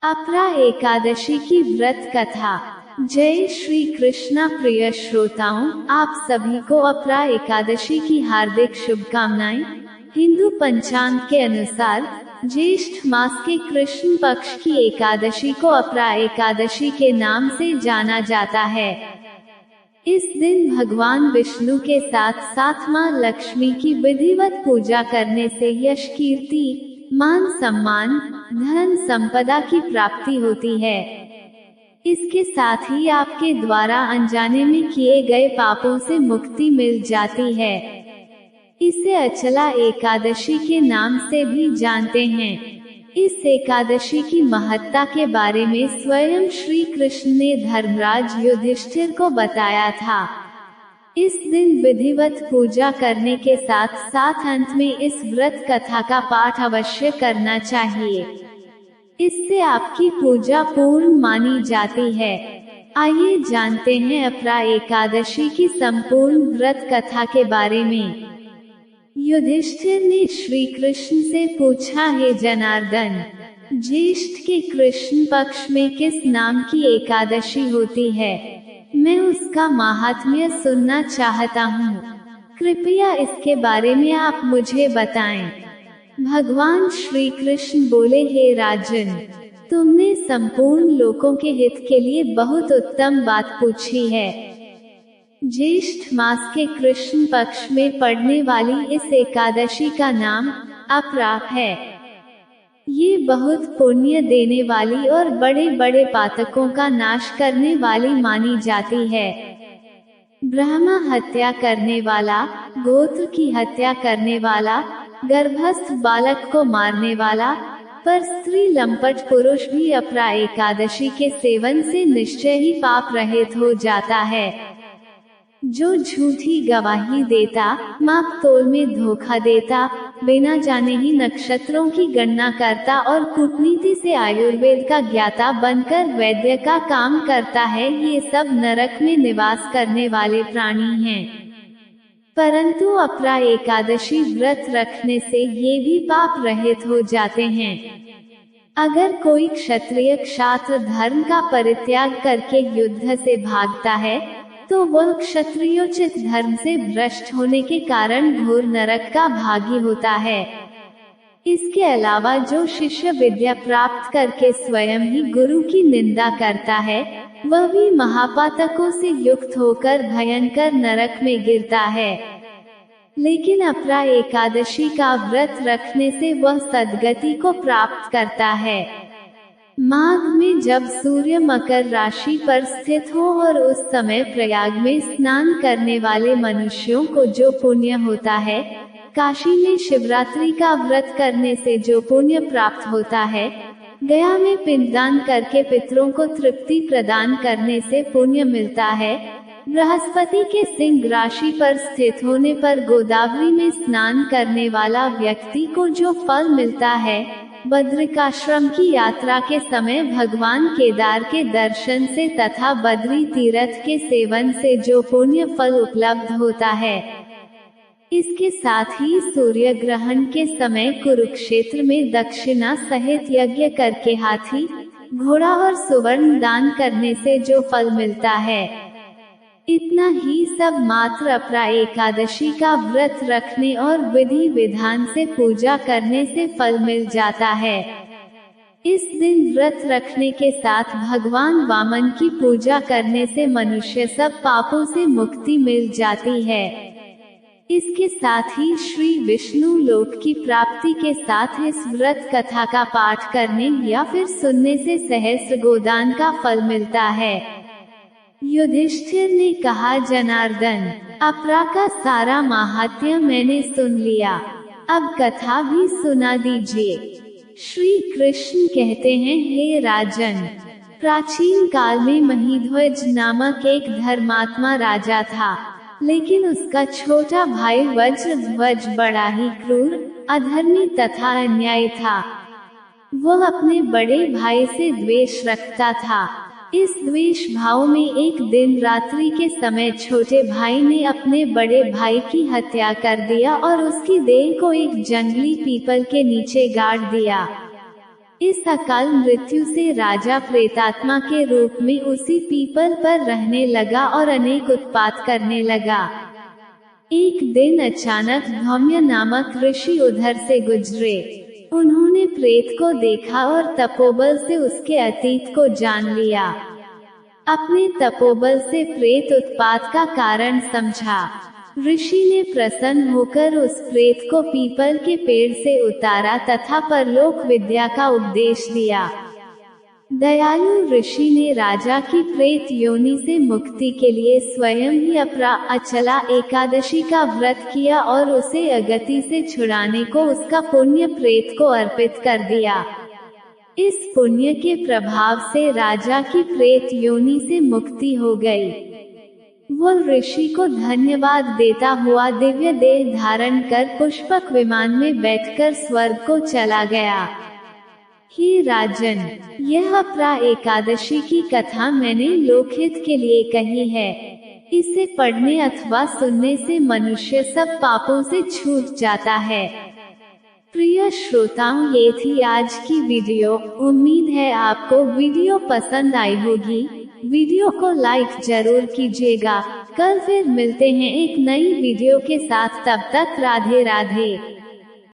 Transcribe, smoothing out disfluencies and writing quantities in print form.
अपरा एकादशी की व्रत कथा। जय श्री कृष्णा। प्रिय श्रोताओं, आप सभी को अपरा एकादशी की हार्दिक शुभकामनाएं। हिंदू पंचांग के अनुसार ज्येष्ठ मास के कृष्ण पक्ष की एकादशी को अपरा एकादशी के नाम से जाना जाता है। इस दिन भगवान विष्णु के साथ साथ मां लक्ष्मी की विधिवत पूजा करने से यश, कीर्ति, मान सम्मान, धन संपदा की प्राप्ति होती है। इसके साथ ही आपके द्वारा अनजाने में किए गए पापों से मुक्ति मिल जाती है। इसे अचला एकादशी के नाम से भी जानते हैं। इस एकादशी की महत्ता के बारे में स्वयं श्री कृष्ण ने धर्मराज युधिष्ठिर को बताया था। इस दिन विधिवत पूजा करने के साथ साथ अंत में इस व्रत कथा का पाठ अवश्य करना चाहिए। इससे आपकी पूजा पूर्ण मानी जाती है। आइए जानते हैं अपरा एकादशी की संपूर्ण व्रत कथा के बारे में। युधिष्ठिर ने श्री कृष्ण से पूछा, हे जनार्दन, ज्येष्ठ के कृष्ण पक्ष में किस नाम की एकादशी होती है? मैं उसका महात्म्य सुनना चाहता हूँ। कृपया इसके बारे में आप मुझे बताएं। भगवान श्री कृष्ण बोले, हे राजन, तुमने संपूर्ण लोकों के हित के लिए बहुत उत्तम बात पूछी है। ज्येष्ठ मास के कृष्ण पक्ष में पड़ने वाली इस एकादशी का नाम अपरा है। ये बहुत पुण्य देने वाली और बड़े बड़े पातकों का नाश करने वाली मानी जाती है। ब्रह्मा हत्या करने वाला, गोत्र की हत्या करने वाला, गर्भस्थ बालक को मारने वाला, पर स्त्री लंपट पुरुष भी अपरा एकादशी के सेवन से निश्चय ही पाप रहित हो जाता है। जो झूठी गवाही देता, माप तोल में धोखा देता, बिना जाने ही नक्षत्रों की गणना करता और कूटनीति से आयुर्वेद का ज्ञाता बनकर वैद्य का काम करता है, ये सब नरक में निवास करने वाले प्राणी हैं। परंतु अपरा एकादशी व्रत रखने से ये भी पाप रहित हो जाते हैं। अगर कोई क्षत्रिय क्षात्र धर्म का परित्याग करके युद्ध से भागता है, तो वह क्षत्रियोचित धर्म से भ्रष्ट होने के कारण घोर नरक का भागी होता है। इसके अलावा जो शिष्य विद्या प्राप्त करके स्वयं ही गुरु की निंदा करता है, वह भी महापातकों से युक्त होकर भयंकर नरक में गिरता है। लेकिन अपरा एकादशी का व्रत रखने से वह सद्गति को प्राप्त करता है। माघ में जब सूर्य मकर राशि पर स्थित हो और उस समय प्रयाग में स्नान करने वाले मनुष्यों को जो पुण्य होता है, काशी में शिवरात्रि का व्रत करने से जो पुण्य प्राप्त होता है, गया में पिंडदान करके पितरों को तृप्ति प्रदान करने से पुण्य मिलता है, बृहस्पति के सिंह राशि पर स्थित होने पर गोदावरी में स्नान करने वाला व्यक्ति को जो फल मिलता है, बद्रिकाश्रम की यात्रा के समय भगवान केदार के दर्शन से तथा बद्री तीर्थ के सेवन से जो पुण्य फल उपलब्ध होता है। इसके साथ ही सूर्य ग्रहण के समय कुरुक्षेत्र में दक्षिणा सहित यज्ञ करके हाथी, घोड़ा और सुवर्ण दान करने से जो फल मिलता है। इतना ही सब मात्र अपरा एकादशी का व्रत रखने और विधि विधान से पूजा करने से फल मिल जाता है। इस दिन व्रत रखने के साथ भगवान वामन की पूजा करने से मनुष्य सब पापों से मुक्ति मिल जाती है। इसके साथ ही श्री विष्णु लोक की प्राप्ति के साथ इस व्रत कथा का पाठ करने या फिर सुनने से सहस्त्र गोदान का फल मिलता है। युधिष्ठिर ने कहा, जनार्दन, अपरा का सारा महात्म्य मैंने सुन लिया, अब कथा भी सुना दीजिए। श्री कृष्ण कहते हैं, हे राजन, प्राचीन काल में महीध्वज नामक एक धर्मात्मा राजा था, लेकिन उसका छोटा भाई वज्रध्वज बड़ा ही क्रूर, अधर्मी तथा अन्यायी था। वह अपने बड़े भाई से द्वेष रखता था। इस द्वेष भाव में एक दिन रात्रि के समय छोटे भाई ने अपने बड़े भाई की हत्या कर दिया और उसकी देह को एक जंगली पीपल के नीचे गाड़ दिया। इस अकाल मृत्यु से राजा प्रेतात्मा के रूप में उसी पीपल पर रहने लगा और अनेक उत्पात करने लगा। एक दिन अचानक धौम्य नामक ऋषि उधर से गुजरे। उन्होंने प्रेत को देखा और तपोबल से उसके अतीत को जान लिया। अपने तपोबल से प्रेत उत्पात का कारण समझा। ऋषि ने प्रसन्न होकर उस प्रेत को पीपल के पेड़ से उतारा तथा परलोक विद्या का उपदेश दिया। दयालु ऋषि ने राजा की प्रेत योनि से मुक्ति के लिए स्वयं ही अचला एकादशी का व्रत किया और उसे अगति से छुड़ाने को उसका पुण्य प्रेत को अर्पित कर दिया। इस पुण्य के प्रभाव से राजा की प्रेत योनि से मुक्ति हो गई। वो ऋषि को धन्यवाद देता हुआ दिव्य देह धारण कर पुष्पक विमान में बैठकर स्वर्ग को चला गया। हे राजन, यह अपरा एकादशी की कथा मैंने लोकहित के लिए कही है। इसे पढ़ने अथवा सुनने से मनुष्य सब पापों से छूट जाता है। प्रिय श्रोताओं, ये थी आज की वीडियो। उम्मीद है आपको वीडियो पसंद आई होगी। वीडियो को लाइक जरूर कीजिएगा। कल फिर मिलते हैं एक नई वीडियो के साथ। तब तक राधे राधे।